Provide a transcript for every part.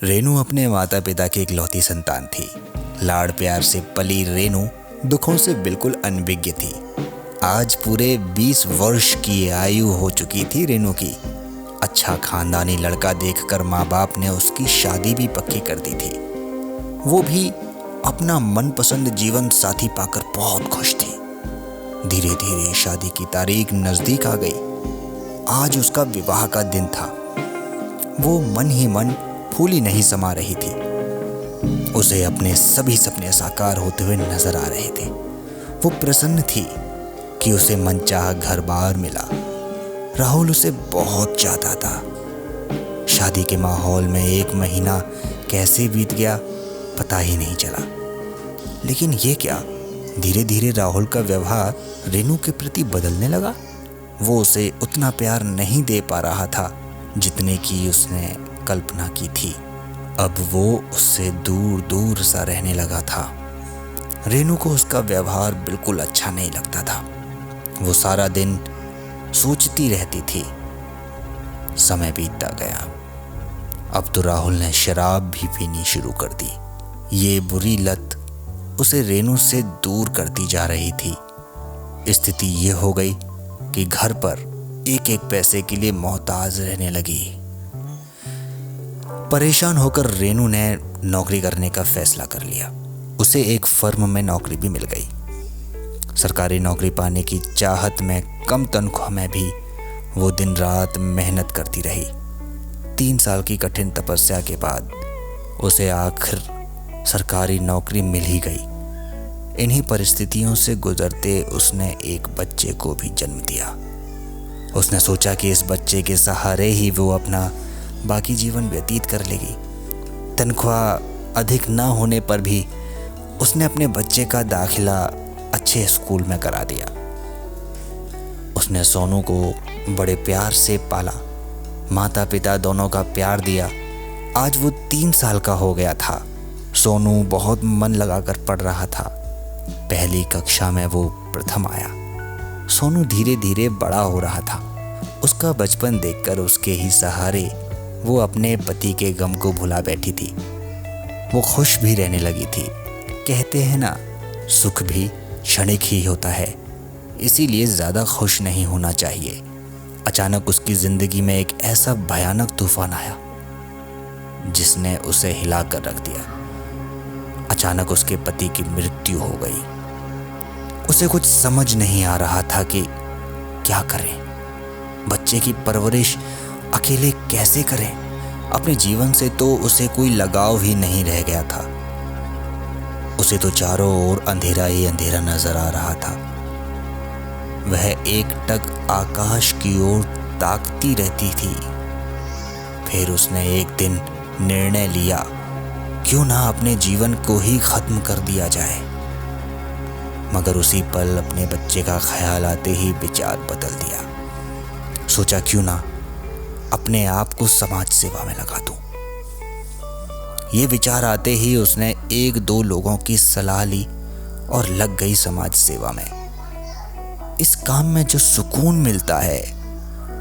रेनू अपने माता पिता की इकलौती संतान थी। लाड़ प्यार से पली रेनू दुखों से बिल्कुल अनभिज्ञ थी। आज पूरे 20 वर्ष की आयु हो चुकी थी रेनू की। अच्छा खानदानी लड़का देखकर माँ बाप ने उसकी शादी भी पक्की कर दी थी। वो भी अपना मनपसंद जीवन साथी पाकर बहुत खुश थी। धीरे धीरे शादी की तारीख नजदीक आ गई। आज उसका विवाह का दिन था। वो मन ही मन फूली नहीं समा रही थी। उसे अपने सभी सपने साकार होते हुए नजर आ रहे थे। वो प्रसन्न थी कि उसे मनचाहा घर बार मिला। राहुल उसे बहुत चाहता था। शादी के माहौल में 1 महीना कैसे बीत गया पता ही नहीं चला। लेकिन ये क्या, धीरे धीरे राहुल का व्यवहार रेनू के प्रति बदलने लगा। वो उसे उतना प्यार नहीं दे पा रहा था जितने की उसने कल्पना की थी। अब वो उससे दूर दूर सा रहने लगा था। रेनू को उसका व्यवहार बिल्कुल अच्छा नहीं लगता था। वो सारा दिन सोचती रहती थी। समय बीतता गया। अब तो राहुल ने शराब भी पीनी शुरू कर दी। ये बुरी लत उसे रेनू से दूर करती जा रही थी। स्थिति ये हो गई कि घर पर एक एक पैसे के लिए मोहताज रहने लगी। परेशान होकर रेनू ने नौकरी करने का फैसला कर लिया। उसे एक फर्म में नौकरी भी मिल गई। सरकारी नौकरी पाने की चाहत में कम तनख्वाह में भी वो दिन रात मेहनत करती रही। 3 साल की कठिन तपस्या के बाद उसे आखिर सरकारी नौकरी मिल ही गई। इन्हीं परिस्थितियों से गुजरते उसने एक बच्चे को भी जन्म दिया। उसने सोचा कि इस बच्चे के सहारे ही वो अपना बाकी जीवन व्यतीत कर लेगी। तनख्वाह अधिक ना होने पर भी उसने अपने बच्चे का दाखिला अच्छे स्कूल में करा दिया। उसने सोनू को बड़े प्यार से पाला। माता पिता दोनों का प्यार दिया। आज वो 3 साल का हो गया था। सोनू बहुत मन लगाकर पढ़ रहा था। पहली कक्षा में वो प्रथम आया। सोनू धीरे धीरे बड़ा हो रहा था। उसका बचपन देखकर उसके ही सहारे वो अपने पति के गम को भुला बैठी थी। वो खुश भी रहने लगी थी। कहते हैं ना, सुख भी क्षणिक ही होता है, इसीलिए ज़्यादा खुश नहीं होना चाहिए। अचानक उसकी ज़िंदगी में एक ऐसा भयानक तूफान आया जिसने उसे हिला कर रख दिया। अचानक उसके पति की मृत्यु हो गई। उसे कुछ समझ नहीं आ रहा था कि क्या करें। बच्चे की परवरिश अकेले कैसे करें। अपने जीवन से तो उसे कोई लगाव ही नहीं रह गया था। उसे तो चारों ओर अंधेरा ही अंधेरा नजर आ रहा था। वह एकटक आकाश की ओर ताकती रहती थी। फिर उसने एक दिन निर्णय लिया, क्यों ना अपने जीवन को ही खत्म कर दिया जाए। मगर उसी पल अपने बच्चे का ख्याल आते ही विचार बदल दिया। सोचा क्यों ना अपने आप को समाज सेवा में लगा दूं। ये विचार आते ही उसने 1-2 लोगों की सलाह ली और लग गई समाज सेवा में। इस काम में जो सुकून मिलता है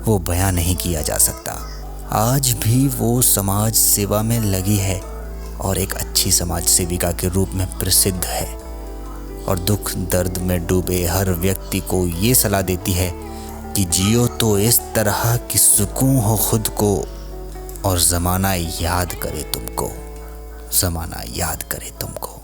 वो बयां नहीं किया जा सकता। आज भी वो समाज सेवा में लगी है और एक अच्छी समाज सेविका के रूप में प्रसिद्ध है। और दुख दर्द में डूबे हर व्यक्ति को ये सलाह देती है कि जियो तो इस तरह कि सुकून हो खुद को और ज़माना याद करे तुमको। ज़माना याद करे तुमको।